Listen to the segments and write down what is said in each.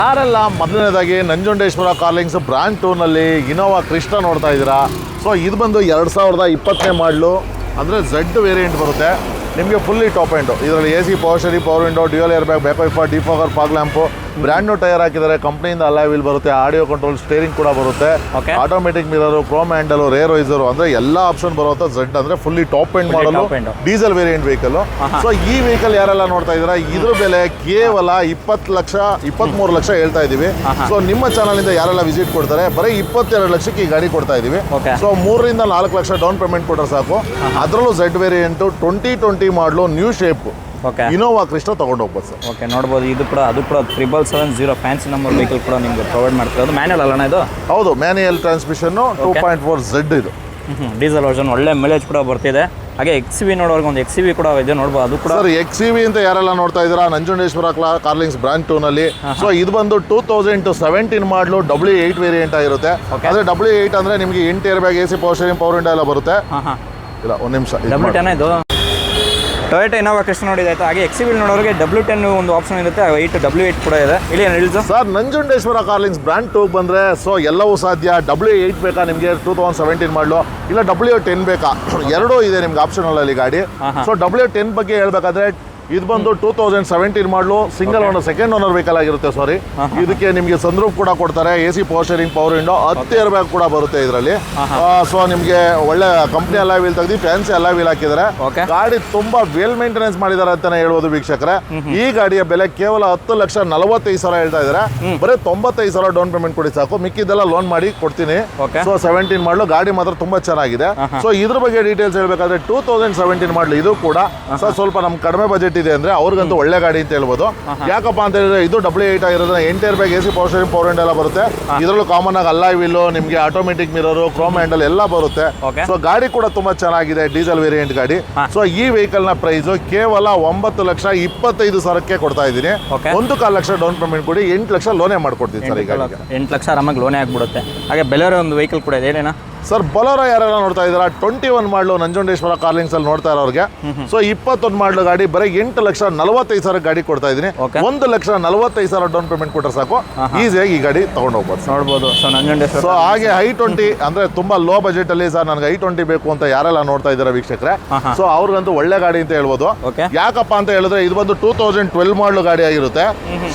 ಯಾರೆಲ್ಲ ಮೊದಲನೇದಾಗಿ Nanjundeshwara Carlings brand 2ನಲ್ಲಿ Innova Crysta ನೋಡ್ತಾ ಇದ್ದೀರಾ. ಸೊ ಇದು ಬಂದು 2020 ಮಾಡಲು, ಅಂದರೆ ಝೆಡ್ ವೇರಿಯಂಟ್ ಬರುತ್ತೆ ನಿಮಗೆ. Fully top end. ಇದರಲ್ಲಿ AC power steering, power window, dual air bag, back wiper, defogger, fog lamp, brand new tyre ಹಾಕಿದ್ದಾರೆ. ಕಂಪ್ನಿಯಿಂದ ಅಲಾಯ್ ವೀಲ್ ಬರುತ್ತೆ, ಆಡಿಯೋ ಕಂಟ್ರೋಲ್, ಸ್ಟೇರಿಂಗ್ ಕೂಡ ಬರುತ್ತೆ, automatic mirror, chrome handle, rear visor, ಅಂದರೆ ಎಲ್ಲ ಆಪ್ಷನ್ ಬರುತ್ತೆ. Z ಅಂದರೆ ಫುಲ್ಲಿ ಟಾಪ್ ಎಂಡ್ ಮಾಡಲು, ಡೀಸೆಲ್ ವೇರಿಯಂಟ್ ವೆಹಿಕಲ್. ಸೊ ಈ ವೆಹಿಕಲ್ ಯಾರೆಲ್ಲ ನೋಡ್ತಾ ಇದ್ದೀರಾ, ಇದ್ರ ಬೆಲೆ ಕೇವಲ 23 ಲಕ್ಷ ಹೇಳ್ತಾ ಇದ್ದೀವಿ. ಸೊ ನಿಮ್ಮ ಚಾನಲಿಂದ ಯಾರೆಲ್ಲ ವಿಸಿಟ್ ಕೊಡ್ತಾರೆ ಬರೀ 22 ಲಕ್ಷಕ್ಕೆ ಈ ಗಾಡಿ ಕೊಡ್ತಾ ಇದ್ದೀವಿ. ಸೊ 3 ರಿಂದ 4 ಲಕ್ಷ ಡೌನ್ ಪೇಮೆಂಟ್ ಕೊಟ್ಟರೆ ಸಾಕು. ಅದರಲ್ಲೂ ಝೆಡ್ ವೇರಿಯಂಟು 2020 ಮಾಡಲು ನ್ಯೂ ಶೇಪ್ ಇನೋವಾ ಕ್ರಿಸ್ಟಾ ತಗೊಂಡು ಹೋಗ್ಬೋದು ಸರ್. ಓಕೆ, ನೋಡ್ಬೋದು. ಇದು ಕೂಡ 770 ಫ್ಯಾನ್ಸಿ ನಂಬರ್ ವೆಹಿಕಲ್ ಕೂಡ ನಿಮಗೆ ಪ್ರೊವೈಡ್ ಮಾಡ್ತಿರೋದು. ಮ್ಯಾನ್ಯಲ್ ಅಲ್ಲಣ್ಣ ಇದು? ಹೌದು, ಮ್ಯಾನ್ಯಲ್ ಟ್ರಾನ್ಸ್ಮಿಷನ್ನು 2.4 ಝೆಡ್ ಇದು. ಡೀಸೆಲ್ ವರ್ಷನ್, ಒಳ್ಳೆ ಮೈಲೇಜ್ ಕೂಡ ಬರ್ತಿದೆ. ಹಾಗೆ XCV ನೋಡೋರ್ಗೆ ಒಂದು XCV ಕೂಡ ಇದೆ, ನೋಡ್ಬೋದು. ಅದು ಕೂಡ ಸರ್ XCV ಅಂತ ಯಾರೆಲ್ಲ ನೋಡ್ತಾ ಇದ್ದೀರಾ ನಂಜುಂಡೇಶ್ವರ ಕಾರ್ಲಿಂಗ್ಸ್ ಬ್ರ್ಯಾಂಡ್ 2ನಲ್ಲಿ. ಸೊ ಇದು ಬಂದು 2017 ಮಾಡಲು W8 ವೇರಿಯಂಟ್ ಆಗಿರುತ್ತೆ. ಅಂದರೆ W8 ಅಂದರೆ ನಿಮಗೆ 8 air bag, AC power steering, power window ಎಲ್ಲ ಬರುತ್ತೆ. ಇಲ್ಲ ಒಂದು ನಿಮಿಷ, W10 ಇದು ಟೊಯೋಟಾ ಇನೋವಾ ಕ್ರಿಸ್ಟಾ ನೋಡಿದಾಯ್ತು. ಹಾಗೆ XCV ನೋಡೋರಿಗೆ W10 ಒಂದು ಆಪ್ಷನ್ ಇರುತ್ತೆ, W8 ಕೂಡ ಇದೆ. ಇಲ್ಲಿ ಏನು ಹೇಳಿದ್ರು ಸರ್, ನಂಜುಂಡೇಶ್ವರ ಕಾರ್ಲಿಂಗ್ಸ್ ಬ್ರ್ಯಾಂಡ್ 2 ಬಂದರೆ ಸೊ ಎಲ್ಲವೂ ಸಾಧ್ಯ. W8 ಬೇಕಾ ನಿಮಗೆ 2017 ಮಾಡಲು, ಇಲ್ಲ W10 ಬೇಕಾ, ಎರಡೂ ಇದೆ ನಿಮ್ಗೆ ಆಪ್ಷನಲ್ಲಲ್ಲಿ ಗಾಡಿ. ಸೊ W10 ಬಗ್ಗೆ ಹೇಳ್ಬೇಕಾದ್ರೆ ಇದು ಬಂದು 2017 ಮಾಡಲು, single owner, second owner vehicle ಆಗಿರುತ್ತೆ. ಸಾರಿ, ಇದಕ್ಕೆ ನಿಮಗೆ ಸನ್ರೂಫ್ ಕೂಡ ಕೊಡ್ತಾರೆ, AC power steering, power window, 10 air bag ಕೂಡ ಬರುತ್ತೆ ಇದರಲ್ಲಿ. ಸೊ ನಿಮಗೆ ಒಳ್ಳೆ ಕಂಪ್ನಿ ಅಲಾಯ್ ವೀಲ್ ತೆಗೆದು ಫ್ಯಾನ್ಸಿ ಅಲಾಯ್ ವೀಲ್ ಹಾಕಿದ್ದಾರೆ. ಗಾಡಿ ತುಂಬಾ ವೆಲ್ ಮೇಂಟೆನೆನ್ಸ್ ಮಾಡಿದ್ದಾರೆ ಅಂತಾನೆ ಹೇಳ್ಬೋದು ವೀಕ್ಷಕರೇ. ಈ ಗಾಡಿಯ ಬೆಲೆ ಕೇವಲ 10,45,000 ಹೇಳ್ತಾ ಇದ್ದಾರೆ. ಬರೀ 95,000 ಡೌನ್ ಪೇಮೆಂಟ್ ಕೊಡಿ ಸಾಕು, ಮಿಕ್ಕಿದ್ದೆಲ್ಲ ಲೋನ್ ಮಾಡಿ ಕೊಡ್ತೀನಿ. ಸೊ 17 ಮಾಡಲು ಗಾಡಿ ಮಾತ್ರ ತುಂಬಾ ಚೆನ್ನಾಗಿದೆ. ಸೊ ಇದ್ರ ಬಗ್ಗೆ ಡೀಟೇಲ್ಸ್ ಹೇಳ್ಬೇಕಾದ್ರೆ 2017 ಮಾಡಲು ಇದು ಕೂಡ ಸ್ವಲ್ಪ ನಮ್ ಕಡಿಮೆ ಬಜೆಟ್ ಇದೆ ಅಂದ್ರೆ ಅವ್ರಿಗಂತೂ ಒಳ್ಳೆ ಗಾಡಿ ಅಂತ ಹೇಳ್ಬೋದು. ಯಾಕಪ್ಪ ಅಂತ ಹೇಳಿದ್ರೆ ಇದು W8 ಆಗಿರೋದ್ರೆ 8 air bag, AC power steering, power window ಎಲ್ಲ ಬರುತ್ತೆ. ಇದರಲ್ಲೂ ಕಾಮನ್ ಆಗಿ ಅಲಾಯ್ ವೀಲ್, ನಿಮಗೆ ಆಟೋಮೆಟಿಕ್ ಮಿರರು, ಕ್ರೋಮ್ ಹ್ಯಾಂಡಲ್ ಎಲ್ಲ ಬರುತ್ತೆ. ಸೊ ಗಾಡಿ ಕೂಡ ತುಂಬಾ ಚೆನ್ನಾಗಿದೆ, ಡೀಸೆಲ್ ವೇರಿಯಂಟ್ ಗಾಡಿ. ಸೊ ಈ ವೆಹಿಕಲ್ ನ ಪ್ರೈಸ್ ಕೇವಲ 9,25,000ಕ್ಕೆ ಕೊಡ್ತಾ ಇದ್ದೀನಿ. 1.25 ಲಕ್ಷ ಡೌನ್ ಪೇಮೆಂಟ್ ಕೊಡಿ, 8 ಲಕ್ಷ ಲೋನೇ ಮಾಡ್ಕೊಡ್ತೀನಿ ಸರ್. ಈಗ 8 ಲಕ್ಷ ಆರಾಮಾಗಿ ಲೋನೇ ಆಗ್ಬಿಡುತ್ತೆ. ಹಾಗೆ ಬೆಲೆರೋ ಒಂದು ವೆಹಿಕಲ್ ಕೂಡ ಇದೆ, ಏನೇನಾ ಸರ್? ಬೊಲೊರೋ ಯಾರೆಲ್ಲ ನೋಡ್ತಾ ಇದ್ದೀರಾ 21 ಮಾಡಲು ನಂಜುಂಡೇಶ್ವರ ಕಾರ್ಲಿಂಗ್ಸ್ ಅಲ್ಲಿ ನೋಡ್ತಾ ಇರೋರಿಗೆ, ಸೊ 21 ಮಾಡಲು ಗಾಡಿ ಬರೀ 8,45,000 ಗಾಡಿ ಕೊಡ್ತಾ ಇದ್ದೀನಿ. 1,45,000 ಡೌನ್ ಪೇಮೆಂಟ್ ಕೊಟ್ಟರೆ ಸಾಕು, ಈಸಿಯಾಗಿ ಈ ಗಾಡಿ ತಗೊಂಡು ಹೋಗ್ಬೋದು, ನೋಡ್ಬೋದು. ಸೊ ನಂಜುಂಡೇಶ್ವರ, ಸೊ ಹಾಗೆ I20 ಅಂದ್ರೆ ತುಂಬಾ ಲೋ ಬಜೆಟ್ ಅಲ್ಲಿ ಸರ್ ನನಗೆ I20 ಬೇಕು ಅಂತ ಯಾರೆಲ್ಲ ನೋಡ್ತಾ ಇದ್ದೀರಾ ವೀಕ್ಷಕರೇ, ಸೊ ಅವ್ರಿಗಂತೂ ಒಳ್ಳೆ ಗಾಡಿ ಅಂತ ಹೇಳ್ಬೋದು. ಯಾಕಪ್ಪ ಅಂತ ಹೇಳಿದ್ರೆ ಇದು ಬಂದು 2012 ಮಾಡಲು ಗಾಡಿ ಆಗಿರುತ್ತೆ.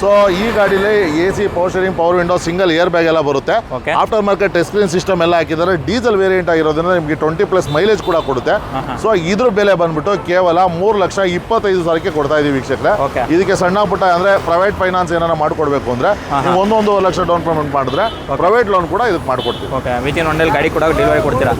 ಸೊ ಈ ಗಾಡಿಲಿ AC power steering, power window, single air bag ಎಲ್ಲ ಬರುತ್ತೆ. After market touch screen system ಎಲ್ಲ ಹಾಕಿದ್ದಾರೆ. ಡೀಸೆಲ್ ವೇರಿಯಂಟ್ ಆಗಿರೋದ್ರಿಂದ ನಿಮಗೆ 20+ ಮೈಲೇಜ್ ಕೂಡ ಕೊಡುತ್ತೆ. ಸೊ ಇದ್ರ ಬೆಲೆ ಬಂದ್ಬಿಟ್ಟು ಕೇವಲ 3,25,000ಕ್ಕೆ ಕೊಡ್ತಾ ಇದೀವಿ ವೀಕ್ಷಕರೇ. ಇದಕ್ಕೆ ಸಣ್ಣ ಪುಟ್ಟ ಅಂದ್ರೆ ಪ್ರೈವೇಟ್ ಫೈನಾನ್ಸ್ ಏನಾರ ಮಾಡ್ಕೊಡ್ಬೇಕು ಅಂದ್ರೆ 1.5 ಲಕ್ಷ ಡೌನ್ ಪೇಮೆಂಟ್ ಮಾಡಿದ್ರೆ ಪ್ರೈವೇಟ್ ಲೋನ್ ಕೂಡ ಇದಕ್ಕೆ ಮಾಡ್ಕೊಡ್ತೀವಿ. ವಿತಿನ್ 1 ಡೇ ಗಾಡಿ ಕೂಡ ಡೆಲಿವರಿ ಕೊಡ್ತೀರಾ.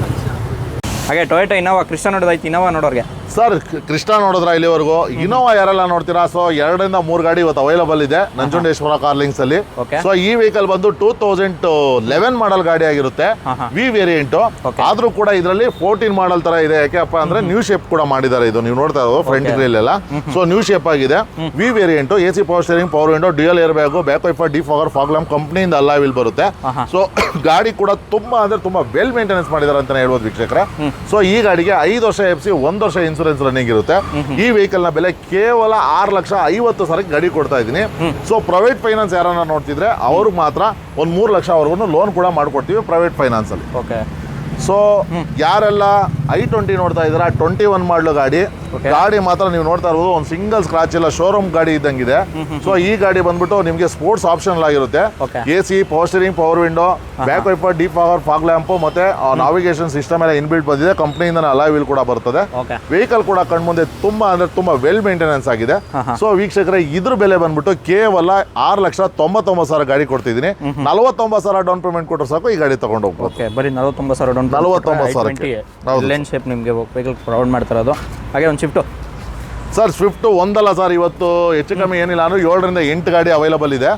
ಹಾಗೆ ಟೊಯೋಟಾ ಇನೋವಾ ಕ್ರಿಸ್ಟಾ ನೋಡೋದಾಯ್ತು. ಇನೋವಾ ನೋಡೋರಿಗೆ ಸರ್ ಕ್ರಿಸ್ಟಾ ನೋಡಿದ್ರ ಇಲ್ಲಿವರೆಗೂ. ಇನೋವಾ ಯಾರೆಲ್ಲ ನೋಡ್ತೀರಾ, ಸೊ 2 ರಿಂದ 3 ಗಾಡಿ ಇವತ್ತು ಅವೈಲಬಲ್ ಇದೆ ನಂಜುಂಡೇಶ್ವರ ಕಾರ್ಲಿಂಗ್ಸ್ ಅಲ್ಲಿ. ಸೊ ಈ ವೆಹಿಕಲ್ ಬಂದು 2011 ಮಾಡಲ್ ಗಾಡಿ ಆಗಿರುತ್ತೆ, ವಿ ವೇರಿಯಂಟ್. ಆದ್ರೂ ಕೂಡ ಇದರಲ್ಲಿ 14 ಮಾಡಲ್ ತರ ಇದೆ. ಯಾಕೆಪ್ಪ ಅಂದ್ರೆ ನ್ಯೂ ಶೇಪ್ ಕೂಡ ಮಾಡಿದ್ದಾರೆ. ಇದು ನೀವು ನೋಡ್ತಾ ಇರೋದು ಫ್ರಂಟ್ ಗ್ರಿಲ್ ಎಲ್ಲ, ಸೊ ನ್ಯೂ ಶೇಪ್ ಆಗಿದೆ. V variant, AC power steering, power window, dual air bag, back wiper, defogger, fog lamp, ಕಂಪ್ನಿಯಿಂದ ಅಲಾಯ್ ವೀಲ್ ಬರುತ್ತೆ. ಸೊ ಗಾಡಿ ಕೂಡ ತುಂಬಾ ಅಂದ್ರೆ ತುಂಬಾ ವೆಲ್ ಮೇಂಟೆನೆನ್ಸ್ ಮಾಡಿದ್ದಾರೆ ಅಂತಾನೆ ಹೇಳ್ಬೋದು ವೀಕ್ಷಕರೇ. ಸೊ ಈ ಗಾಡಿಗೆ 5 ವರ್ಷ FC, 1 ವರ್ಷ ಇನ್ಸೂರೆನ್ಸ್ ರನ್ನಿಂಗ್ ಇರುತ್ತೆ. ಈ ವೆಹಿಕಲ್ ನ ಬೆಲೆ ಕೇವಲ 6,50,000 ಗಾಡಿ ಕೊಡ್ತಾ ಇದ್ದೀನಿ. ಸೊ ಪ್ರೈವೇಟ್ ಫೈನಾನ್ಸ್ ಯಾರನ್ನ ನೋಡ್ತಿದ್ರೆ ಅವ್ರು ಮಾತ್ರ ಒಂದು 3 ಲಕ್ಷವರೆಗೂ ಲೋನ್ ಕೂಡ ಮಾಡ್ಕೊಡ್ತೀವಿ ಪ್ರೈವೇಟ್ ಫೈನಾನ್ಸ್ ಅಲ್ಲಿ. ಸೊ ಯಾರೆಲ್ಲ I20 ನೋಡ್ತಾ ಇದ್ದೀರಾ 21 ಮಾಡಲು ಗಾಡಿ ಮಾತ್ರ ನೀವು ನೋಡ್ತಾ ಇರ್ಬೋದು, ಒಂದು ಸಿಂಗಲ್ ಸ್ಕ್ರಾಚ್ ಇಲ್ಲ, ಶೋರೂಮ್ ಗಾಡಿ ಇದ್ದಂಗಿದೆ. ಸೊ ಈ ಗಾಡಿ ಬಂದ್ಬಿಟ್ಟು ನಿಮಗೆ ಸ್ಪೋರ್ಟ್ಸ್ ಆಪ್ಷನ್ ಆಗಿರುತ್ತೆ. AC power steering, power window, back wiper, defogger, fog lamp ಮತ್ತೆ ನಾವಿಗೇಷನ್ ಸಿಸ್ಟಮ್ ಎಲ್ಲ ಇನ್ಬಿಲ್ಟ್ ಬಂದಿದೆ. ಕಂಪ್ನಿಯಿಂದ ಅಲಾಯ್ ವೀಲ್ ಕೂಡ ಬರ್ತದೆ. ವೆಹಿಕಲ್ ಕೂಡ ಕಣ್ಮುಂದೆ ತುಂಬಾ ಅಂದ್ರೆ ತುಂಬಾ ವೆಲ್ ಮೇಂಟೆನೆನ್ಸ್ ಆಗಿದೆ. ಸೊ ವೀಕ್ಷಕರೇ ಇದ್ರ ಬೆಲೆ ಬಂದ್ಬಿಟ್ಟು ಕೇವಲ 6,99,000 ಗಾಡಿ ಕೊಡ್ತಿದ್ದೀನಿ. 49,000 ಡೌನ್ ಪೇಮೆಂಟ್ ಕೊಟ್ಟರೆ ಸಾಕು, ಈ ಗಾಡಿ ತಗೊಂಡು ಹೋಗ್ಬೋದು. ಬರೀ 49,000 ಡೌನ್ 49,000 ಲೇನ್ ಶೇಪ್ ನಿಮಗೆ ವೆಹಿಕಲ್ ಪ್ರೊವೈಡ್ ಮಾಡ್ತಿರೋದು. ಹಾಗೆ ಒಂದು ಶಿಫ್ಟು ಸರ್, ಸ್ವಿಫ್ಟ್ ಒಂದಲ್ಲ ಸರ್, ಇವತ್ತು ಹೆಚ್ಚು ಕಮ್ಮಿ ಏನಿಲ್ಲ ಅಂದ್ರೆ 7 ರಿಂದ 8 ಗಾಡಿ ಅವೈಲಬಲ್ ಇದೆ.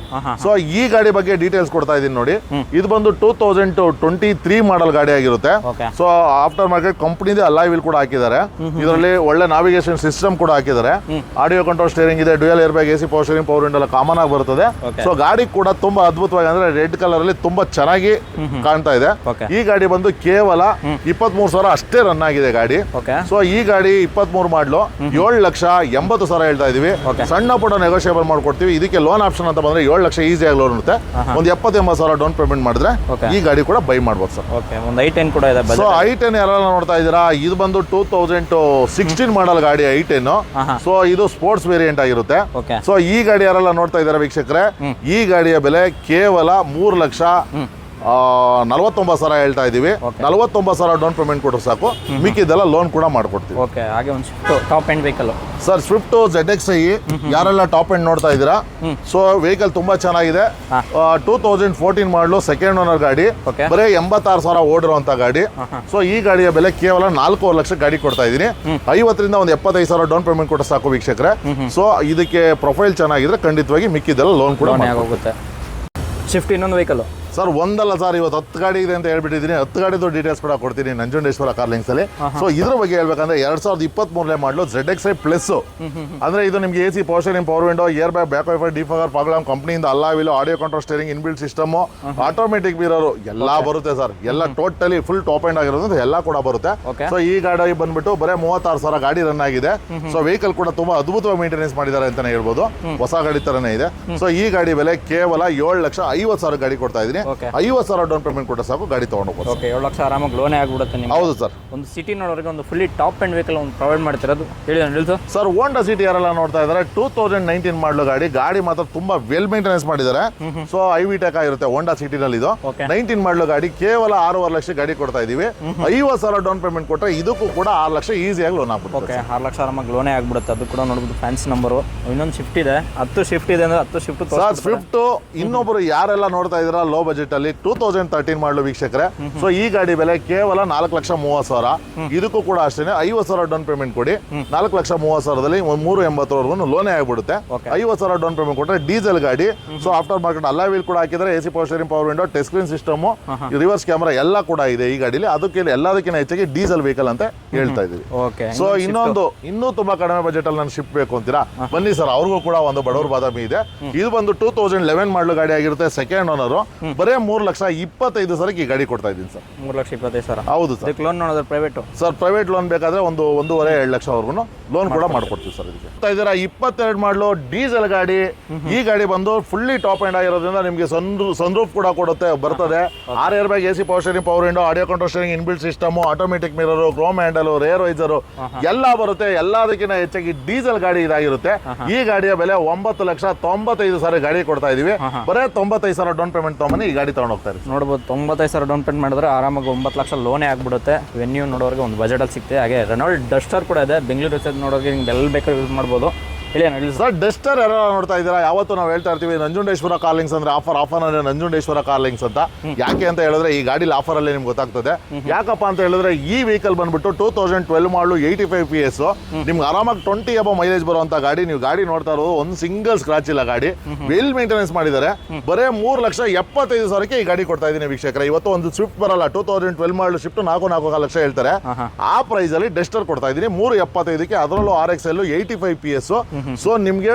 ಸೊ ಈ ಗಾಡಿ ಬಗ್ಗೆ ಡೀಟೇಲ್ಸ್ ಕೊಡ್ತಾ ಇದೀನಿ ನೋಡಿ. ಇದು ಬಂದು 2023 ಮಾಡಲ್ ಗಾಡಿ ಆಗಿರುತ್ತೆ. ಸೊ ಆಫ್ಟರ್ ಮಾರ್ಕೆಟ್ ಕಂಪ್ನಿದೆ ಅಲಾಯ್ ವೀಲ್ ಕೂಡ ಹಾಕಿದ್ದಾರೆ. ಇದರಲ್ಲಿ ಒಳ್ಳೆ ನಾವಿಗೇಷನ್ ಸಿಸ್ಟಮ್ ಕೂಡ ಹಾಕಿದ್ದಾರೆ. ಆಡಿಯೋ ಕಂಟ್ರೋಲ್ ಸ್ಟೇರಿಂಗ್ ಇದೆ, dual air bag, AC power steering, power window ಎಲ್ಲ ಕಾಮನ್ ಆಗಿ ಬರ್ತದೆ. ಸೊ ಗಾಡಿ ಕೂಡ ತುಂಬಾ ಅದ್ಭುತವಾಗಿ ಅಂದ್ರೆ ರೆಡ್ ಕಲರ್ ಅಲ್ಲಿ ತುಂಬಾ ಚೆನ್ನಾಗಿ ಕಾಣ್ತಾ ಇದೆ. ಈ ಗಾಡಿ ಬಂದು ಕೇವಲ 23,000 ಅಷ್ಟೇ ರನ್ ಆಗಿದೆ ಗಾಡಿ. ಸೊ ಈ ಗಾಡಿ 23 ಮಾಡಲು 7,50,000 2,80,000 ಹೇಳ್ತಾ ಇದೀವಿ. ಸಣ್ಣ ಪುಟ್ಟ ನೆಗೋಷಿಯೇಬಲ್ ಮಾಡ್ಕೊಡ್ತೀವಿ. ಇದಕ್ಕೆ ಲೋನ್ ಆಪ್ಷನ್ ಅಂತ ಬಂದ್ರೆ 7 ಲಕ್ಷ ಈಸಿಯಾಗಿ ಲೋನ್ ಇರುತ್ತೆ. ಒಂದು 70,000 ಡೌನ್ ಪೇಮೆಂಟ್ ಮಾಡಿದ್ರೆ ಈ ಗಾಡಿ ಕೂಡ ಬೈ ಮಾಡ್ಬೋದು ಸರ್. ಒಂದು i10 ಕೂಡ ಇದೆ. ಸೊ i10 ಯಾರೆಲ್ಲ ನೋಡ್ತಾ ಇದ್ದೀರಾ, ಇದು ಬಂದು 2016 ಮಾಡಲ್ ಗಾಡಿ i10. ಸೊ ಇದು ಸ್ಪೋರ್ಟ್ಸ್ ವೇರಿಯಂಟ್ ಆಗಿರುತ್ತೆ. ಸೊ ಈ ಗಾಡಿ ಯಾರೆಲ್ಲ ನೋಡ್ತಾ ಇದ್ದಾರೆ ವೀಕ್ಷಕರೇ, ಈ ಗಾಡಿಯ ಬೆಲೆ ಕೇವಲ 3,49,000 ಹೇಳ್ತಾ ಇದೀವಿ. 49,000 ಡೌನ್ ಪೇಮೆಂಟ್ ಕೊಟ್ಟರೆ ಸಾಕು, ಮಿಕ್ಕಿದೆಲ್ಲ ಲೋನ್ ಕೂಡ ಮಾಡ್ಕೊಡ್ತೀವಿ. ಹಾಗೆ ಒಂದು top end vehicle sir, Swift ZXi ಯಾರೆಲ್ಲ ಟಾಪ್ ಎಂಡ್ ನೋಡ್ತಾ ಇದ್ದೀರಾ, ಸೊ ವೆಹಿಕಲ್ ತುಂಬಾ ಚೆನ್ನಾಗಿದೆ. 2014 ಮಾಡಲು ಸೆಕೆಂಡ್ ಓನರ್ ಗಾಡಿ, ಬರೀ 86,000 ಓಡಿರುವಂತ ಗಾಡಿ. ಸೊ ಈ ಗಾಡಿಯ ಬೆಲೆ ಕೇವಲ 4 ಲಕ್ಷ ಗಾಡಿ ಕೊಡ್ತಾ ಇದೀನಿ. 50ರಿಂದ ಒಂದು 75,000 ಡೌನ್ ಪೇಮೆಂಟ್ ಕೊಟ್ಟರೆ ಸಾಕು ವೀಕ್ಷಕರೇ. ಸೊ ಇದಕ್ಕೆ ಪ್ರೊಫೈಲ್ ಚೆನ್ನಾಗಿದ್ರೆ ಖಂಡಿತವಾಗಿ ಮಿಕ್ಕಿದೆಲ್ಲ ಲೋನ್ ಕೂಡ ಆಗೋಗುತ್ತೆ. ಶಿಫ್ಟ್ ಇನ್ನೊಂದು ವೆಹಿಕಲ್ ಸರ್, ಒಂದಲ್ಲ ಸರ್, ಇವತ್ತು 10 ಗಾಡಿ ಇದೆ ಅಂತ ಹೇಳ್ಬಿಟ್ಟಿದ್ದೀನಿ. 10 ಗಾಡಿದು ಡೀಟೇಲ್ಸ್ ಕೂಡ ಕೊಡ್ತೀನಿ ನಂಜುಂಡೇಶ್ವರ ಕಾರ್ ಲಿಂಕ್ಸ್ ಅಲ್ಲಿ. ಸೊ ಇದ್ರ ಬಗ್ಗೆ ಹೇಳ್ಬೇಕಂದ್ರೆ 2023 ಮಾಡಲು ZXi ಪ್ಲಸ್ ಅಂದ್ರೆ ಇದು ನಿಮಗೆ AC power steering, power window, air bag, back wiper, defogger, fog lamp, ಕಂಪನಿಯಿಂದ alloy wheel, audio control steering, inbuilt system, automatic mirror ಎಲ್ಲ ಬರುತ್ತೆ ಸರ್. ಎಲ್ಲ ಟೋಟಲಿ ಫುಲ್ ಟಾಪ್ ಎಂಡ್ ಆಗಿರೋದ್ರಿಂದ ಎಲ್ಲ ಕೂಡ ಬರುತ್ತೆ. ಸೊ ಈ ಗಾಡಿ ಬಂದ್ಬಿಟ್ಟು ಬರೀ 36,000 ಗಾಡಿ ರನ್ ಆಗಿದೆ. ಸೊ ವೆಹಿಕಲ್ ಕೂಡ ತುಂಬಾ ಅದ್ಭುತವಾಗಿ ಮೇಂಟೆನೆನ್ಸ್ ಮಾಡಿದ್ದಾರೆ ಅಂತಾನೆ ಹೇಳ್ಬೋದು. ಹೊಸ ಗಾಡಿ ತರನೇ ಇದೆ. ಸೊ ಈ ಗಾಡಿ ಬೆಲೆ ಕೇವಲ 7,50,000 ಗಾಡಿ ಕೊಡ್ತಾ ಇದೀನಿ. 50,000 ಡೌನ್ ಪೇಮೆಂಟ್ ಕೊಟ್ಟರೆ ಸಾಕು, ಗಾಡಿ ತಗೊಂಡು ಹೋಗ್ಬೋದು. 7 ಲಕ್ಷ ಆರಾಮಾಗಿ ಲೋನೇ ಆಗ್ಬಿಡುತ್ತೆ ನಿಮಗೆ. ಹೌದು ಸರ್. ಒಂದು ಸಿಟಿ ನೋಡೋರಿಗೆ ಒಂದು ಫುಲ್ಲಿ ಟಾಪ್ ಎಂಡ್ ವೆಹಿಕಲ್ ಒಂದು ಪ್ರೊವೈಡ್ ಮಾಡ್ತಿರೋದು ಹೇಳಿ ಸರ್. ಹೋಂಡಾ ಸಿಟಿ ಯಾರೆಲ್ಲ ನೋಡ್ತಾ ಇದ್ದಾರೆ, 2019 ಮಾಡಲು ಗಾಡಿ ಮಾತ್ರ ತುಂಬಾ ವೆಲ್ ಮೇಂಟೆನೆನ್ಸ್ ಮಾಡಿದ್ದಾರೆ. ಸೊ ಐವಿ ಟೆಕ್ ಆಗಿರುತ್ತೆ ಹೋಂಡಾ ಸಿಟಿ ನಲ್ಲಿ. ಇದು 19 ಮಾಡಲು ಗಾಡಿ, ಕೇವಲ 6.5 ಲಕ್ಷ ಗಾಡಿ ಕೊಡ್ತಾ ಇದೀವಿ. 50,000 ಡೌನ್ ಪೇಮೆಂಟ್ ಕೊಟ್ಟರೆ ಇದಕ್ಕೂ ಕೂಡ 6 ಲಕ್ಷ ಈಸಿಯಾಗಿ ಲೋನ್ ಆಗ್ಬಿಡುತ್ತೆ. 6 ಲಕ್ಷ ಆರಾಮಾಗಿ ಲೋನೇ ಆಗ್ಬಿಡುತ್ತೆ. ಅದು ಕೂಡ ನೋಡ್ಬೋದು ಫ್ಯಾನ್ಸ್ ನಂಬರು. ಇನ್ನೊಂದು ಶಿಫ್ಟ್ ಇದೆ, 10 ಶಿಫ್ಟ್ ಇದೆ ಅಂದ್ರೆ 10 ಶಿಫ್ಟ್ ಸರ್. ಸ್ವಿಫ್ಟ್ ಇನ್ನೊಬ್ರು ಯಾರೆಲ್ಲ ನೋಡ್ತಾ ಇದ್ದೀರಾ ಲೋ ಬಜೆಟ್ ಅಲ್ಲಿ 2013 ಮಾಡಲು ವೀಕ್ಷಕರೇ. ಸೊ ಈ ಗಾಡಿ ಬೆಲೆ ಕೇವಲ 4,30,000. ಇದಕ್ಕೂ ಕೂಡ ಅಷ್ಟೇ 50,000 ಡೌನ್ ಪೇಮೆಂಟ್ ಕೊಡಿ. 4,30,000ದಲ್ಲಿ 380 ಲೋನೇ ಆಗ್ಬಿಡುತ್ತೆ. 50,000 ಡೌನ್ ಪೇಮೆಂಟ್ ಕೊಟ್ಟರೆ ಡೀಸೆಲ್ ಗಾಡಿ. So after market alloy wheel ಕೂಡ ಹಾಕಿದ್ರೆ, AC power steering, power window, touch screen system, reverse camera ಎಲ್ಲ ಕೂಡ ಇದೆ ಈ ಗಾಡಿಲಿ. ಅದಕ್ಕೆ ಎಲ್ಲದಕ್ಕಿಂತ ಹೆಚ್ಚಾಗಿ ಡೀಸೆಲ್ ವೆಹಿಕಲ್ ಅಂತ ಹೇಳ್ತಾ ಇದೀವಿ. ಸೊ ಇನ್ನೂ ತುಂಬಾ ಕಡಿಮೆ ಬಜೆಟ್ ಅಲ್ಲಿ ನಾನು ಶಿಫ್ಟ್ ಬೇಕು ಅಂತೀರಾ, ಬನ್ನಿ ಸರ್, ಅವ್ರಿಗೂ ಕೂಡ ಒಂದು ಬಡವರ ಬಾದಾಮಿ ಇದೆ. ಇದು ಬಂದು 2011 ಮಾಡಲು ಗಾಡಿ ಆಗಿರುತ್ತೆ, ಸೆಕೆಂಡ್ ಓನರ್. ಬರೇ 3,25,000 ಈ ಗಾಡಿ ಕೊಡ್ತಾ ಇದ್ದೀನಿ ಸರ್. 3,25,000. ಹೌದು ಸರ್. ಲೋನ್ ನೋಡಿದ್ರೆ ಪ್ರೈವೇಟ್ ಸರ್, ಪ್ರೈವೇಟ್ ಲೋನ್ ಬೇಕಾದ್ರೆ 1.5-2 ಲಕ್ಷವರೆಗೂ ಲೋನ್ ಕೂಡ ಮಾಡ್ಕೊಡ್ತೀವಿ ಸರ್. ಇದಕ್ಕೆ 22 ಮಾಡಲು ಡೀಸೆಲ್ ಗಾಡಿ. ಈ ಗಾಡಿ ಬಂದು ಫುಲ್ಲಿ ಟಾಪ್ ಎಂಡ್ ಆಗಿರೋದ್ರಿಂದ ನಿಮಗೆ ಸನ್ರೂಫ್ ಕೂಡ ಬರ್ತದೆ. 6 air bag, AC power steering, power window, audio control steering, inbuilt system, automatic mirror, chrome handle, rear visor ಎಲ್ಲ ಬರುತ್ತೆ. ಎಲ್ಲದಕ್ಕಿಂತ ಹೆಚ್ಚಾಗಿ ಡೀಸೆಲ್ ಗಾಡಿ ಇದಾಗಿರುತ್ತೆ. ಈ ಗಾಡಿಯ ಬೆಲೆ 9,95,000 ಗಾಡಿ ಕೊಡ್ತಾ ಇದೀವಿ. ಬರೇ 95,000 ಡೌನ್ ಪೇಮೆಂಟ್ ತಗೊಂಬನ್ನಿ, ಈ ಗಾಡಿ ತಗೊಂಡು ಹೋಗ್ತಾರೆ. ನೋಡ್ಬೋದು 95,000 ಡೌನ್ ಪೇಮೆಂಟ್ ಮಾಡಿದ್ರೆ ಆರಾಮಾಗಿ 9 ಲಕ್ಷ ಲೋನೇ ಆಗ್ಬಿಡುತ್ತೆ. ವೆನ್ಯೂ ನೋಡೋರಿಗೆ ಒಂದು ಬಜೆಟಲ್ಲಿ ಸಿಗ್ತದೆ. ಹಾಗೆ ರೆನಾಲ್ಡ್ ಡಸ್ಟರ್ ಕೂಡ ಇದೆ. ಬೆಂಗಳೂರು ನೋಡೋರಿಗೆ ನಿಮ್ಗೆ ಎಲ್ಲಿ ಬೇಕಾದ್ರೂ ಯೂಸ್ ಮಾಡ್ಬೋದು. ಸರ್, ಡಸ್ಟರ್ ಯಾರು ನೋಡ್ತಾ ಇದ್ದೀರಾ, ಯಾವತ್ತು ನಾವು ಹೇಳ್ತಾ ಇರ್ತೀವಿ ನಂಜುಂಡೇಶ್ವರ ಕಾರ್ ಲಿಂಕ್ಸ್ ಅಂದ್ರೆ ಆಫರ್ ಅಂದ್ರೆ ನಂಜುಂಡೇಶ್ವರ ಕಾರ್ ಲಿಂಕ್ಸ್ ಅಂತ. ಯಾಕೆ ಅಂತ ಹೇಳಿದ್ರೆ ಈ ಗಾಡಿ ಆಫರ್ ಅಲ್ಲಿ ನಿಮ್ಗೆ ಗೊತ್ತಾಗ್ತದೆ. ಯಾಕಪ್ಪ ಅಂತ ಹೇಳಿದ್ರೆ ಈ ವೆಹಿಕಲ್ ಬಂದ್ಬಿಟ್ಟು 2012 ಮಾಡಲು 85 PS ನಿಮ್ಗೆ ಆರಾಮಾಗಿ 20 ಅಬೋ ಮೈಲೇಜ್ ಬರುವಂತ ಗಾಡಿ. ನೀವು ಗಾಡಿ ನೋಡ್ತಾ ಇರೋದು ಒಂದು ಸಿಂಗಲ್ ಸ್ಕ್ರಾಚ್ ಇಲ್ಲ ಗಾಡಿ, ವೆಲ್ ಮೇಂಟೆನೆನ್ಸ್ ಮಾಡಿದ್ದಾರೆ. ಬರೇ 3,75,000 ಈ ಗಾಡಿ ಕೊಡ್ತಾ ಇದೀನಿ ವೀಕ್ಷಕರ. ಇವತ್ತು ಒಂದು ಸ್ವಿಫ್ಟ್ ಬರಲ್ಲ, 2012 ಮಾಡಲು ಶಿಫ್ಟ್ 4.4 ಲಕ್ಷ ಹೇಳ್ತಾರೆ. ಆ ಪ್ರೈಸ್ ಅಲ್ಲಿ ಡಸ್ಟರ್ ಕೊಡ್ತಾ ಇದೀನಿ 375ಕ್ಕೆ. ಅದರಲ್ಲೂ RXL 85 PS. ಸೊ ನಿಮಗೆ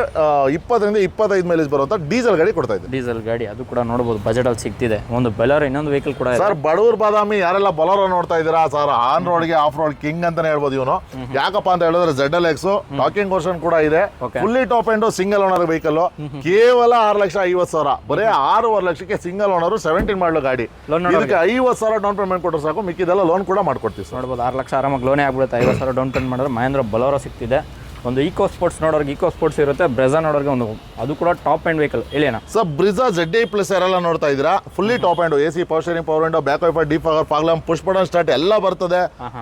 20ರಿಂದ 25 ಮೈಲೇಜ್ ಬರುವಂತ ಡೀಸೆಲ್ ಗಾಡಿ ಕೊಡ್ತಾ ಇದೆ. ಡೀಸೆಲ್ ಗಾಡಿ ಅದು ಕೂಡ ನೋಡಬಹುದು, ಬಜೆಟ್ ಅಲ್ಲಿ ಸಿಗ್ತಿದೆ. ಒಂದು ಬೊಲೆರೋ ಇನ್ನೊಂದು ವೆಹಿಕಲ್ ಕೂಡ ಸರ್. ಬಡವರ ಬಾದಾಮಿ ಯಾರೆಲ್ಲ ಬೊಲೆರೋ ನೋಡ್ತಾ ಇದ್ದೀರಾ ಸರ್, ಆನ್ ರೋಡ್ಗೆ ಆಫ್ ರೋಡ್ ಕಿಂಗ್ ಅಂತಾನೆ ಹೇಳ್ಬೋದು ಇವನು. ಯಾಕಪ್ಪ ಅಂತ ಹೇಳಿದ್ರೆ ZLX ಟಾಕಿಂಗ್ ವರ್ಷನ್ ಕೂಡ ಇದೆ. Fully top end single owner vehicle. ಕೇವಲ 6,50,000. ಬರೀ 6.5 ಲಕ್ಷಕ್ಕೆ ಸಿಂಗಲ್ ಓನರ್ 17 ಮಾಡಲು ಗಾಡಿ. ಇದಕ್ಕೆ 50,000 ಡೌನ್ ಪೇಮೆಂಟ್ ಕೊಟ್ಟರೆ ಸಾಕು, ಮಿಕ್ಕಿದೆಲ್ಲ ಲೋನ್ ಕೂಡ ಮಾಡ್ಕೊಡ್ತೀವಿ. ನೋಡಬಹುದು 6 ಲಕ್ಷ ಆರಾಮಾಗಿ ಲೋನೇ ಆಗ್ಬಿಡುತ್ತೆ. 50,000 ಡೌನ್ ಪೇಮೆಂಟ್ ಮಾಡಿದ್ರೆ ಮಹೇಂದ್ರ ಬೊಲೆರೋ ಸಿಗ್ತಿದೆ. ಒಂದು ಈಕೋ ಸ್ಪೋರ್ಟ್ಸ್ ನೋಡೋರಿಗೆ ಈಕೋ ಸ್ಪೋರ್ಟ್ಸ್ ಇರುತ್ತೆ. ಬ್ರೆಜಾ ನೋಡೋರಿಗೆ ಒಂದು ಅದು ಕೂಡ ಟಾಪ್ ಎಂಡ್ ವೆಹಿಕಲ್. ಹೇಳೇನಾ ಸರ್, ಬ್ರಿಜಾ ZI ಪ್ಲಸ್ ಯಾರೆಲ್ಲ ನೋಡ್ತಾ ಇದ್ದೀರಾ, fully top end. AC power steering, power window, back wiper, defogger, fog lamp, push button start ಎಲ್ಲ ಬರ್ತದೆ.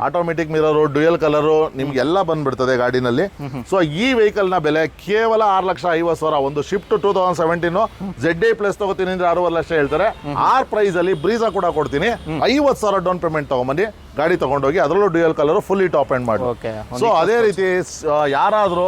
ಆಟೋಮೆಟಿಕ್ ಮಿರರ್, ಡ್ಯುಯಲ್ ಕಲರ್ ನಿಮ್ಗೆಲ್ಲ ಬಂದ್ಬಿಡ್ತದೆ ಗಾಡಿನಲ್ಲಿ. ಸೊ ಈ ವೆಹಿಕಲ್ ನ ಬೆಲೆ ಕೇವಲ 6,50,000. ಒಂದು ಶಿಫ್ಟ್ 2017 ZI ಪ್ಲಸ್ ತಗೋತೀನಿ ಅಂದ್ರೆ 6.5 ಲಕ್ಷ ಹೇಳ್ತಾರೆ. ಆ ಪ್ರೈಸ್ ಅಲ್ಲಿ ಬ್ರೀಜಾ ಕೂಡ ಕೊಡ್ತೀನಿ. 50,000 ಡೌನ್ ಪೇಮೆಂಟ್ ತಗೊಂಬನ್ನಿ, ಗಾಡಿ ತಗೊಂಡೋಗಿ. ಅದರಲ್ಲೂ dual colour fully top end ಮಾಡಿ. ಸೊ ಅದೇ ರೀತಿ ಯಾರಾದ್ರೂ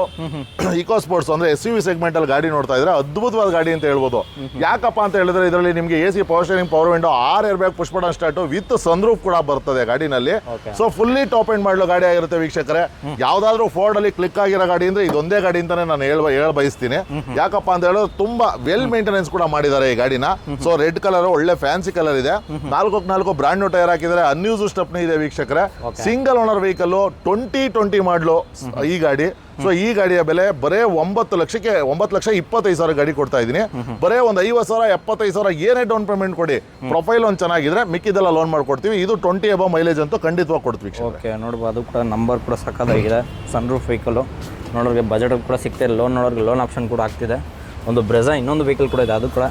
ಇಕೋ ಸ್ಪೋರ್ಟ್ಸ್ ಅಂದ್ರೆ SUV ಸೆಗ್ಮೆಂಟ್ ಅಲ್ಲಿ ಗಾಡಿ ನೋಡ್ತಾ ಇದ್ರೆ ಅದ್ಭುತವಾದ ಗಾಡಿ ಅಂತ ಹೇಳ್ಬೋದು. ಯಾಕಪ್ಪ ಅಂತ ಹೇಳಿದ್ರೆ ಇದರಲ್ಲಿ ನಿಮಗೆ AC power steering, power window, 6 air bag, push button start with sunroof ಕೂಡ ಬರ್ತದೆ ಗಾಡಿನಲ್ಲಿ. ಸೊ ಫುಲ್ಲಿ ಟಾಪ್ ಎಂಡ್ ಮಾಡಲು ಗಾಡಿ ಆಗಿರುತ್ತೆ ವೀಕ್ಷಕರೇ. ಯಾವ್ದಾದ್ರು ಫೋರ್ಡ್ ಅಲ್ಲಿ ಕ್ಲಿಕ್ ಆಗಿರೋ ಗಾಡಿ ಅಂದ್ರೆ ಇದೊಂದೇ ಗಾಡಿ ಅಂತಾನೆ ನಾನು ಹೇಳ ಬಯಸ್ತೀನಿ. ಯಾಕಪ್ಪ ಅಂತ ಹೇಳಿದ್ರೆ ತುಂಬಾ ವೆಲ್ ಮೇಂಟೆನೆನ್ಸ್ ಕೂಡ ಮಾಡಿದ್ದಾರೆ ಈ ಗಾಡಿನ. ಸೊ ರೆಡ್ ಕಲರ್ ಒಳ್ಳೆ ಫ್ಯಾನ್ಸಿ ಕಲರ್ ಇದೆ. 4x4 ಬ್ರಾಂಡ್ ನ್ಯೂ ಟೈರ್ ಹಾಕಿದ್ದಾರೆ. ಅನ್ಯೂಸ್ ಸ್ಟೆಪ್ನಿ ಇದೆ ಇದೆ ವೀಕ್ಷಕರೇ. ಸಿಂಗಲ್ ಓನರ್ ವೆಹಿಕಲ್ 2020 ಮಾಡಲು ಈ ಗಾಡಿ. ಸೊ ಈ ಗಾಡಿಯ ಬೆಲೆ ಬರೇ 9,25,000 ಗಾಡಿ ಕೊಡ್ತಾ ಇದೀನಿ. ಬರೇ ಒಂದು 50,000 75,000 ಏನೇ ಡೌನ್ ಪೇಮೆಂಟ್ ಕೊಡಿ, ಪ್ರೊಫೈಲ್ ಒಂದು ಚೆನ್ನಾಗಿದ್ರೆ ಮಿಕ್ಕಿದೆಲ್ಲ ಲೋನ್ ಮಾಡ್ಕೊಡ್ತೀವಿ. ಇದು 20 ಅಬವ್ ಮೈಲೇಜ್ ಅಂತೂ ಖಂಡಿತವಾಗಿ ಕೊಡ್ತೀವಿ. ಓಕೆ, ನೋಡ್ಬೋದು ಅದು ಕೂಡ ನಂಬರ್ ಕೂಡ ಸಕ್ಕತ್ತಾಗಿದೆ. ಸನ್ ರೂಫ್ ವೆಹಿಕಲ್ಲು ನೋಡೋರಿಗೆ ಬಜೆಟ್ ಕೂಡ ಸಿಗ್ತಿದೆ, ನೋಡೋರಿಗೆ ಲೋನ್ ಆಪ್ಷನ್ ಕೂಡ ಆಗ್ತಿದೆ. ಒಂದು ಬ್ರೆಜಾ ಇನ್ನೊಂದು ವೆಹಿಕಲ್ ಕೂಡ ಇದೆ, ಅದು ಕೂಡ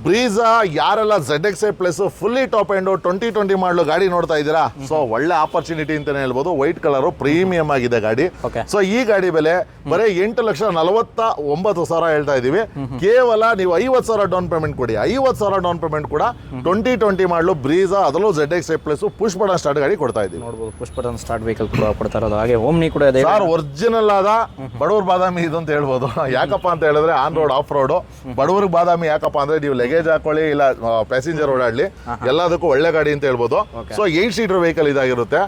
ಬ್ರೀಜಾ. ಯಾರೆಲ್ಲ ZXi plus fully top end 2020 ಮಾಡಲು ಗಾಡಿ ನೋಡ್ತಾ ಇದ್ದೀರಾ, ಸೊ ಒಳ್ಳೆ ಆಪರ್ಚುನಿಟಿ ಅಂತಾನೆ ಹೇಳ್ಬೋದು. ವೈಟ್ ಕಲರ್ ಪ್ರೀಮಿಯಂ ಆಗಿದೆ ಗಾಡಿ. ಸೊ ಈ ಗಾಡಿ ಬೆಲೆ ಬರೀ 8,49,000 ಹೇಳ್ತಾ ಇದೀವಿ. ಕೇವಲ ನೀವು 50,000 ಡೌನ್ ಪೇಮೆಂಟ್ ಕೊಡಿ. 50,000 ಡೌನ್ ಪೇಮೆಂಟ್ ಕೂಡ 2020 ಮಾಡಲು ಬ್ರೀಜಾ, ಅದರಲ್ಲೂ ZXi plus push button start ಗಾಡಿ ಕೊಡ್ತಾ ಇದೀವಿ. ನೋಡ್ಬೋದು ಪುಷ್ ಬಟನ್ ಸ್ಟಾರ್ಟ್ ವೆಹಿಕಲ್ ಕೂಡ ಕೊಡ್ತಾ ಇರೋದು. ಹಾಗೆ ಓಮ್ನಿ ಕೂಡ ಇದೆ ಸರ್, ಒರಿಜಿನಲ್ ಆದ ಬಡವ್ರ ಬಾದಾಮಿ ಇದು ಅಂತ ಹೇಳ್ಬೋದು. ಯಾಕಪ್ಪ ಅಂತ ಹೇಳಿದ್ರೆ ಆನ್ ರೋಡ್ ಆಫ್ ರೋಡ್ ಬಡವ್ರಿಗೆ ಬಾದಾಮಿ. ಯಾಕಪ್ಪ ಅಂದ್ರೆ ನೀವು ಲಗೇಜ್ ಹಾಕೊಳ್ಳಿ ಇಲ್ಲ ಪ್ಯಾಸೆಂಜರ್ ಓಡಾಡ್ಲಿ ಎಲ್ಲದಕ್ಕೂ ಒಳ್ಳೆ ಗಾಡಿ ಅಂತ ಹೇಳ್ಬೋದು. ಸೊ 8 ಸೀಟರ್ ವೆಹಿಕಲ್ ಇದಾಗಿರುತ್ತೆ.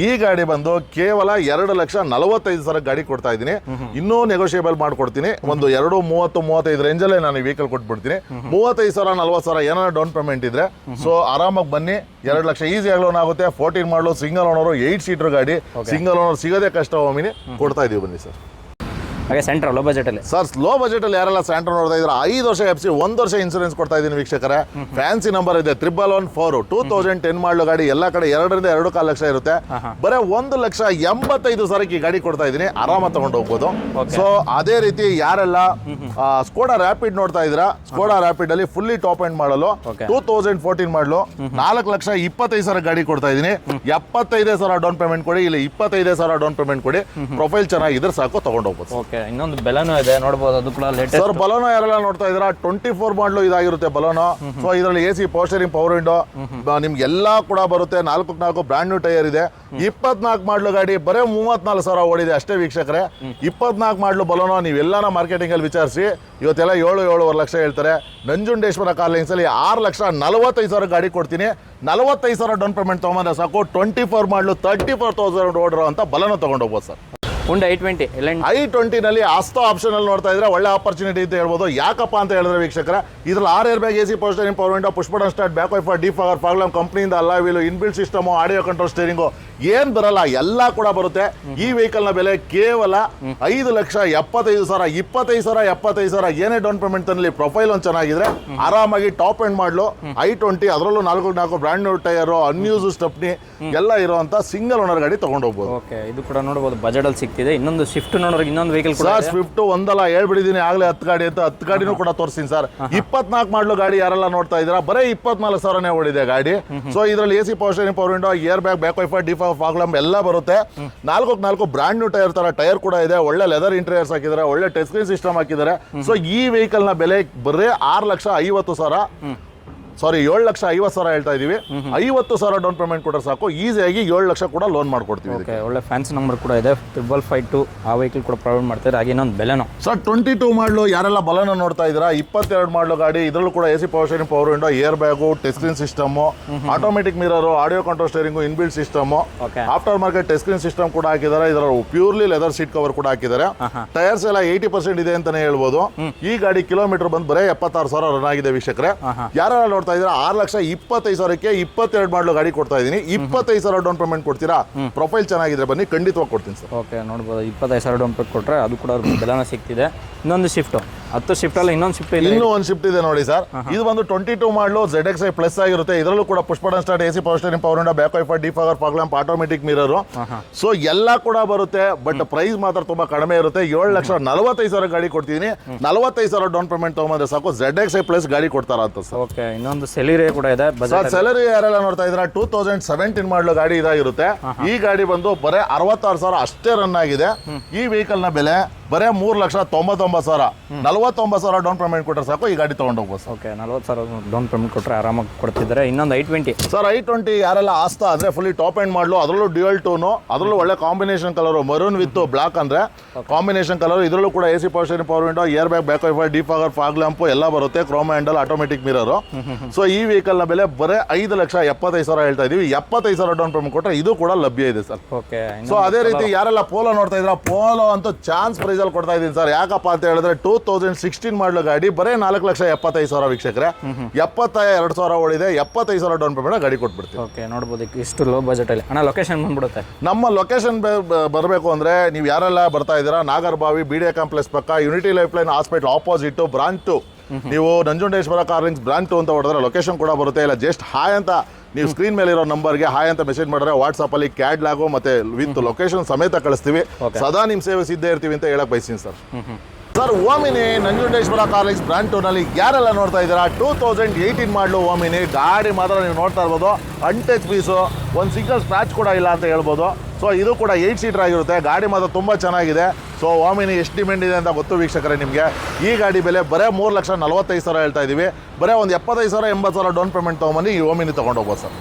ಈ ಗಾಡಿ ಬಂದು ಕೇವಲ 2,45,000 ಗಾಡಿ ಕೊಡ್ತಾ ಇದ್ದೀನಿ. ಇನ್ನೂ ನೆಗೋಷಿಯೇಬಲ್ ಮಾಡ್ಕೊಡ್ತೀನಿ. ಒಂದು 2,30-35 ರೇಂಜಲ್ಲೇ ನಾನು ಈ ವೆಹಿಕಲ್ ಕೊಟ್ಬಿಡ್ತೀನಿ. 35,000 40,000 ಏನಾದ್ರು ಡೌನ್ ಪೇಮೆಂಟ್ ಇದ್ರೆ ಸೊ ಆರಾಮಾಗಿ ಬನ್ನಿ. 2 ಲಕ್ಷ ಈಸಿಯಾಗಿ ಲೋನ್ ಆಗುತ್ತೆ. 14 ಮಾಡಲು ಸಿಂಗಲ್ ಓನರ್ 8 ಸೀಟರ್ ಗಾಡಿ. ಸಿಂಗಲ್ ಓನರ್ ಸಿಗೋದೇ ಕಷ್ಟ. ಒಮ್ಮಿನಿ ಕೊಡ್ತಾ ಇದೀವಿ, ಬನ್ನಿ ಸರ್. ಹಾಗೆ ಸೆಂಟ್ರ್ ಲೋ ಬಜೆಟಲ್ಲಿ ಸರ್, ಲೋ ಬಜೆಟಲ್ಲಿ ಯಾರೆಲ್ಲ ಸ್ಯಾಂಟ್ರೋ ನೋಡ್ತಾ ಇದ್ರೆ 5 ವರ್ಷ FC 1 ವರ್ಷ ಇನ್ಸೂರೆನ್ಸ್ ಕೊಡ್ತಾ ಇದ್ದೀನಿ ವೀಕ್ಷಕರೇ. ಫ್ಯಾನ್ಸಿ ನಂಬರ್ ಇದೆ 114 2010 ಮಾಡಲು ಗಾಡಿ. ಎಲ್ಲ ಕಡೆ 2ರಿಂದ 2.5 ಲಕ್ಷ ಇರುತ್ತೆ. ಬರೀ 1,85,000 ಈ ಗಾಡಿ ಕೊಡ್ತಾ ಇದ್ದೀನಿ. ಆರಾಮಾಗಿ ತಗೊಂಡು ಹೋಗ್ಬೋದು. ಸೊ ಅದೇ ರೀತಿ ಯಾರೆಲ್ಲ ಸ್ಕೋಡಾ ರ್ಯಾಪಿಡ್ ನೋಡ್ತಾ ಇದ್ದೀರಾ, ಸ್ಕೋಡಾ ರ್ಯಾಪಿಡ್ ಅಲ್ಲಿ ಫುಲ್ಲಿ ಟಾಪ್ ಎಂಡ್ ಮಾಡಲು 2014 ಮಾಡಲು 4,25,000 ಗಾಡಿ ಕೊಡ್ತಾ ಇದ್ದೀನಿ. 75,000 ಡೌನ್ ಪೇಮೆಂಟ್ ಕೊಡಿ, ಇಲ್ಲಿ 25,000 ಡೌನ್ ಪೇಮೆಂಟ್ ಕೊಡಿ. ಪ್ರೊಫೈಲ್ ಚೆನ್ನಾಗಿದ್ರೆ ಸಾಕು, ತಗೊಂಡು ಹೋಗ್ಬೋದು. ಓಕೆ, ಇನ್ನೊಂದು ಬೆಲನೋ ಇದೆ ನೋಡಬಹುದು, ಅದು ಕೂಡ ಲೇಟೆಸ್ಟ್. ಸರ್, ಬಲೋನೋ ಯಾರೆಲ್ಲ ನೋಡ್ತಾ ಇದ್ದೀರಾ 24 ಮಾಡಲು ಇದಾಗಿರುತ್ತೆ ಬಲೋನೋ. ಸೊ ಇದರಲ್ಲಿ AC power steering, power window ನಿಮ್ಗೆ ಎಲ್ಲಾ ಕೂಡ ಬರುತ್ತೆ. 4 ಬ್ರ್ಯಾಂಡ್ ನ್ಯೂ ಟೈರ್ ಇದೆ. 24 ಮಾಡಲು ಗಾಡಿ ಬರೀ 34,000 ಓಡಿದೆ ಅಷ್ಟೇ ವೀಕ್ಷಕರೇ. 24 ಮಾಡಲು ಬಲೋನೋ ನೀವೆಲ್ಲಾನ ಮಾರ್ಕೆಟಿಂಗ್ ಅಲ್ಲಿ ವಿಚಾರಿಸಿ, ಇವತ್ತೆಲ್ಲ 7-7.5 ಲಕ್ಷ ಹೇಳ್ತಾರೆ. ನಂಜುಂಡೇಶ್ವರ ಕಾರ್ ಲೈನ್ಸ್ ಅಲ್ಲಿ 6,45,000 ಗಾಡಿ ಕೊಡ್ತೀನಿ. 45,000 ಡೌನ್ ಪೇಮೆಂಟ್ ತಗೊಂಡ್ರೆ ಸಾಕು. 24 ಮಾಡಲು 34,000 ಓಡಿರೋ ಅಂತ ಬಲೋನೋ ತಗೊಂಡು ಹೋಗ್ಬೋದು ಸರ್. Honda i20 i20 ನಲ್ಲಿ ಆಸ್ತಾ ಆಪ್ಷನ್ ಅಲ್ಲಿ ನೋಡ್ತಾ ಇದ್ರೆ ಒಳ್ಳೆ ಆಪರ್ಚುನಿಟಿ ಅಂತ ಹೇಳ್ಬೋದು. ಯಾಕಪ್ಪ ಅಂತ ಹೇಳಿದ್ರೆ ವೀಕ್ಷಕರ, ಇದ್ರಲ್ಲಿ 6 air bag, AC power steering, power window, push button start, back wiper, defogger, fog lamp ಕಂಪ್ನಿಯಿಂದ alloy wheel, inbuilt system, audio control steering ಏನ್ ಬರಲ್ಲ ಎಲ್ಲ ಕೂಡ ಬರುತ್ತೆ. ಈ ವೆಹಿಕಲ್ ನ ಬೆಲೆ ಕೇವಲ 5,75,000. 25,000 75,000 ಏನೇ ಡೌನ್ ಪೇಮೆಂಟ್ ತನ್ನಲ್ಲಿ ಪ್ರೊಫೈಲ್ ಒಂದು ಚೆನ್ನಾಗಿದ್ರೆ ಆರಾಮಾಗಿ ಟಾಪ್ ಎಂಡ್ ಮಾಡಲು i20, ಅದರಲ್ಲೂ 4 brand new tyre, unused stepney ಎಲ್ಲ ಇರುವಂತ ಸಿಂಗಲ್ ಓನರ್ ಗಾಡಿ ತಗೊಂಡು ಹೋಗ್ಬೋದು. ಓಕೆ, ಇದು ಕೂಡ ನೋಡಬಹುದು ಬಜೆಟ್ ಅಲ್ಲಿ ಸಿಗ್ತಿದೆ. ಇನ್ನೊಂದು ಸ್ವಿಫ್ಟ್ ನೋಡೋರಿಗೆ ಇನ್ನೊಂದು ವೆಹಿಕಲ್ ಕೂಡ ಇದೆ. ಸ್ವಿಫ್ಟ್ ಒಂದಲ್ಲ ಹೇಳ್ಬಿಟ್ಟಿದ್ದೀನಿ ಆಗ್ಲೇ 10 ಗಾಡಿ ಅಂತ. 10 ಗಾಡಿನೂ ಕೂಡ ತೋರಿಸ್ತೀನಿ ಸರ್. 24 ಮಾಡಲು ಗಾಡಿ ಯಾರೆಲ್ಲ ನೋಡ್ತಾ ಇದ್ದೀರಾ, ಬರೀ 24,000 ಓಡಿದೆ ಗಾಡಿ. ಸೊ ಇದರಲ್ಲಿ AC power steering, power window, air bag, back wiper, defogger, fog lamp ಎಲ್ಲ ಬರುತ್ತೆ. 4 ಬ್ರ್ಯಾಂಡ್ ನ್ಯೂ ಟೈರ್ ತರ ಟೈರ್ ಕೂಡ ಇದೆ. ಒಳ್ಳೆ ಲೆದರ್ ಇಂಟೀರಿಯರ್ಸ್ ಹಾಕಿದ್ದಾರೆ, ಒಳ್ಳೆ ಟಚ್ ಸ್ಕ್ರೀನ್ ಸಿಸ್ಟಮ್ ಹಾಕಿದ್ದಾರೆ. ಸೊ ಈ ವೆಹಿಕಲ್ ನ ಬೆಲೆ ಬರೀ 6,50,000 7,50,000 ಹೇಳ್ತಾ ಇದೀವಿ. 50,000 ಡೌನ್ ಪೇಮೆಂಟ್ ಕೊಟ್ಟರೆ ಸಾಕು, ಈಸಿಯಾಗಿ 7 ಲಕ್ಷ ಕೂಡ ಲೋನ್ ಮಾಡ್ಕೊಡ್ತೀವಿ. ಒಳ್ಳೆ ಫ್ಯಾನ್ಸಿ ನಂಬರ್ ಕೂಡ ಇದೆ. 552 ಆ ವೆಹಿಕಲ್ ಕೂಡ ಪ್ರೊವೈಡ್ ಮಾಡ್ತಾರೆ. ಹಾಗೆ ಇನ್ನೊಂದು ಬೆಲೆನೋ ಸರ್ 22 ಮಾಡಲು ಯಾರೆಲ್ಲ ಬಲನ ನೋಡ್ತಾ ಇದ್ದೀರಾ, 22 ಮಾಡಲು ಗಾಡಿ. ಇದರಲ್ಲೂ ಕೂಡ AC power steering, power window, air bag, touch screen system, automatic mirror, audio control steering, inbuilt system, after market touch screen system ಕೂಡ ಹಾಕಿದ್ದಾರೆ. ಇದರ ಪ್ಯೂರ್ಲಿ ಲೆದರ್ ಸೀಟ್ ಕವರ್ ಕೂಡ ಹಾಕಿದ್ದಾರೆ. ಟೈರ್ಸ್ ಎಲ್ಲ 80% ಇದೆ ಅಂತಾನೆ ಹೇಳ್ಬೋದು. ಈ ಗಾಡಿ ಕಿಲೋಮೀಟರ್ ಬಂದು ಬರೀ 76,000 ರನ್ ಆಗಿದೆ ವೀಕ್ಷಕರೇ. ಯಾರೆಲ್ಲ ನೋಡ್ತಾ ಇದ್ದೀರಾ 6,25,000ಕ್ಕೆ 22 ಮಾಡಲು ಗಾಡಿ ಕೊಡ್ತಾ ಇದ್ದೀನಿ. 25,000 ಡೌನ್ ಪೇಮೆಂಟ್ ಕೊಡ್ತೀರಾ, ಪ್ರೊಫೈಲ್ ಚೆನ್ನಾಗಿದ್ರೆ ಬನ್ನಿ, ಖಂಡಿತವಾಗಿ ಕೊಡ್ತೀನಿ ಸರ್. ಓಕೆ, ನೋಡ್ಬೋದು 25,000 ಡೌನ್ ಪೇಮೆಂಟ್ ಕೊಟ್ಟರೆ ಅದು ಕೂಡ ಬೆಲೆನ ಸಿಗ್ತಿದೆ. ಇನ್ನೊಂದು ಶಿಫ್ಟ್ 10 ಶಿಫ್ಟ್ ಅಲ್ಲ, ಇನ್ನೊಂದು ಶಿಫ್ಟ್ ಇದೆ. ಇನ್ನೂ ಒಂದು ಶಿಫ್ಟ್ ಇದೆ ನೋಡಿ ಸರ್. ಇದು ಬಂದು 22 ಮಾಡಲು ZXi ಪ್ಲಸ್ ಆಗಿರುತ್ತೆ. ಇದರಲ್ಲೂ ಕೂಡ push button start, AC power steering, power window, back wiper, defogger, fog lamp, automatic mirror. So ಎಲ್ಲ ಕೂಡ ಬರುತ್ತೆ. ಬಟ್ ಪ್ರೈಸ್ ಮಾತ್ರ ತುಂಬಾ ಕಡಿಮೆ ಇರುತ್ತೆ. 7,45,000 ಗಾಡಿ ಕೊಡ್ತಿದ್ದೀನಿ. 45,000 ಡೌನ್ ಪೇಮೆಂಟ್ ತಗೊಂಡ್ರೆ ಸಾಕು, ZXi ಪ್ಲಸ್ ಗಾಡಿ ಕೊಡ್ತಾರ ಅಂತ ಸರ್. ಓಕೆ, ಇನ್ನೊಂದು ಸೆಲೆರಿ ಕೂಡ ಇದೆ. ಸೆಲೆರಿ ಯಾರೆಲ್ಲ ನೋಡ್ತಾ ಇದ್ರ 2017 ಮಾಡಲು ಗಾಡಿ ಇದಾಗಿರುತ್ತೆ. ಈ ಗಾಡಿ ಬಂದು ಬರೀ 66,000 ಅಷ್ಟೇ ರನ್ ಆಗಿದೆ. ಈ ವೆಹಿಕಲ್ ನ ಬೆಲೆ ಬರೇ 3,99,000. 49,000 ಡೌನ್ ಪೇಮೆಂಟ್ ಕೊಟ್ಟರೆ ಸಾಕು, ಈ ಗಾಡಿ ತಗೊಂಡು ಹೋಗ್ಬೋದು. ಓಕೆ, 40,000 ಡೌನ್ ಪೇಮೆಂಟ್ ಕೊಟ್ಟರೆ ಆರಾಮಾಗಿ ಕೊಡ್ತಿದ್ದಾರೆ. ಇನ್ನೊಂದು i20 ಸರ್, i20 ಯಾರೆಲ್ಲ ಆಸ್ತಾ ಅಂದ್ರೆ ಫುಲ್ಲಿ ಟಾಪ್ ಎಂಡ್ ಮಾಡಲು, ಅದರಲ್ಲೂ ಡ್ಯೂಯಲ್ ಟೋನು, ಅದರಲ್ಲೂ ಒಳ್ಳೆ combination colour, maroon with black ಅಂದ್ರೆ ಕಾಂಬಿನೇಷನ್ ಕಲರ್. ಇದರಲ್ಲೂ ಕೂಡ AC power steering, power window, air bag, back wiper, defogger, fog lamp ಎಲ್ಲ ಬರುತ್ತೆ. Chrome handle, automatic mirror. So ಈ ವೆಹಿಕಲ್ ನ ಬೆಲೆ ಬರೀ 5,75,000 ಹೇಳ್ತಾ ಇದೀವಿ. 75,000 ಡೌನ್ ಪೇಮೆಂಟ್ ಕೊಟ್ಟರೆ ಇದು ಕೂಡ ಲಭ್ಯ ಇದೆ ಸರ್. ಓಕೆ, ಸೊ ಅದೇ ರೀತಿ ಯಾರೆಲ್ಲ ಪೋಲೋ ನೋಡ್ತಾ ಇದ್ರ, ಪೋಲೋ ಅಂತೂ ಚಾನ್ಸ್ ಪ್ರೈಸ್ ಪ್ರೈಸಲ್ಲಿ ಕೊಡ್ತಾ ಇದ್ದೀನಿ ಸರ್. ಯಾಕಪ್ಪ ಅಂತ ಹೇಳಿದ್ರೆ 2016 ಮಾಡಲು ಗಾಡಿ ಬರೀ 4,75,000 ವೀಕ್ಷಕರೇ. 72,000 ಓಡಿದೆ, 75,000 ಡೌನ್ ಪೇಮೆಂಟ್ ಗಾಡಿ ಕೊಟ್ಬಿಡ್ತೀವಿ. ಓಕೆ, ನೋಡ್ಬೋದು ಇಷ್ಟು ಲೋ ಬಜೆಟಲ್ಲಿ. ಅಣ್ಣ ಲೊಕೇಶನ್ ಬಂದ್ಬಿಡುತ್ತೆ. ನಮ್ಮ ಲೊಕೇಶನ್ ಬರಬೇಕು ಅಂದರೆ ನೀವು ಯಾರೆಲ್ಲ ಬರ್ತಾ ಇದ್ದೀರಾ, ನಾಗರಬಾವಿ BDA ಕಾಂಪ್ಲೆಕ್ಸ್ ಪಕ್ಕ unity life line hospital opposite branch 2, ನೀವು ನಂಜುಂಡೇಶ್ವರ ಕಾರ್ಲಿಂಗ್ಸ್ ಬ್ರಾಂಚ್ 2 ಅಂತ ಹೊಡೆದ್ರೆ ಲೊಕೇಶನ್ ಕೂಡ ಬರುತ್ತೆ. ಇಲ್ಲ ಜಸ್ಟ್ ಹಾಯ್ ಅಂತ ನೀವು ಸ್ಕ್ರೀನ್ ಮೇಲೆ ಇರೋ ನಂಬರ್ಗೆ ಹಾಯ್ ಅಂತ ಮೆಸೇಜ್ ಮಾಡಿದ್ರೆ ವಾಟ್ಸಪ್ಪಲ್ಲಿ ಕ್ಯಾಡ್ಲಾಗು ಮತ್ತೆ ವಿತ್ ಲೊಕೇಶನ್ ಸಮೇತ ಕಳಿಸ್ತೀವಿ. ಸದಾ ನಿಮ್ಮ ಸೇವೆ ಸಿದ್ಧೇ ಇರ್ತೀವಿ ಅಂತ ಹೇಳಕ್ ಬಯಸ್ತೀನಿ ಸರ್. ಸರ್, ಓಮಿನಿ ನಂಜುಂಡೇಶ್ವರ ಕಾರ್ಲಿಂಗ್ಸ್ ಬ್ರಾಂಚ್ 2ನಲ್ಲಿ ಯಾರೆಲ್ಲ ನೋಡ್ತಾ ಇದ್ದೀರಾ, 2018 ಮಾಡಲು ಓಮಿನಿ ಗಾಡಿ ಮಾತ್ರ ನೀವು ನೋಡ್ತಾ ಇರ್ಬೋದು. ಅನ್ಟಚ್ ಪೀಸು, ಒಂದು ಸಿಂಗಲ್ ಸ್ಕ್ರಾಚ್ ಕೂಡ ಇಲ್ಲ ಅಂತ ಹೇಳ್ಬೋದು. ಸೊ ಇದು ಕೂಡ 8 ಸೀಟರ್ ಆಗಿರುತ್ತೆ. ಗಾಡಿ ಮಾತ್ರ ತುಂಬ ಚೆನ್ನಾಗಿದೆ. ಸೊ ಓಮಿನಿ ಎಷ್ಟು ಡಿಮ್ಯಾಂಡ್ ಇದೆ ಅಂತ ಗೊತ್ತು ವೀಕ್ಷಕರೇ ನಿಮಗೆ. ಈ ಗಾಡಿ ಬೆಲೆ ಬರೀ 3,45,000 ಹೇಳ್ತಾ ಇದ್ದೀವಿ. ಬರೀ ಒಂದು 75,000 80,000 ಡೌನ್ ಪೇಮೆಂಟ್ ತೊಗೊಂಬನ್ನಿ ಈ ಓಮಿನಿ ತೊಗೊಂಡು ಹೋಗ್ಬೋದು ಸರ್.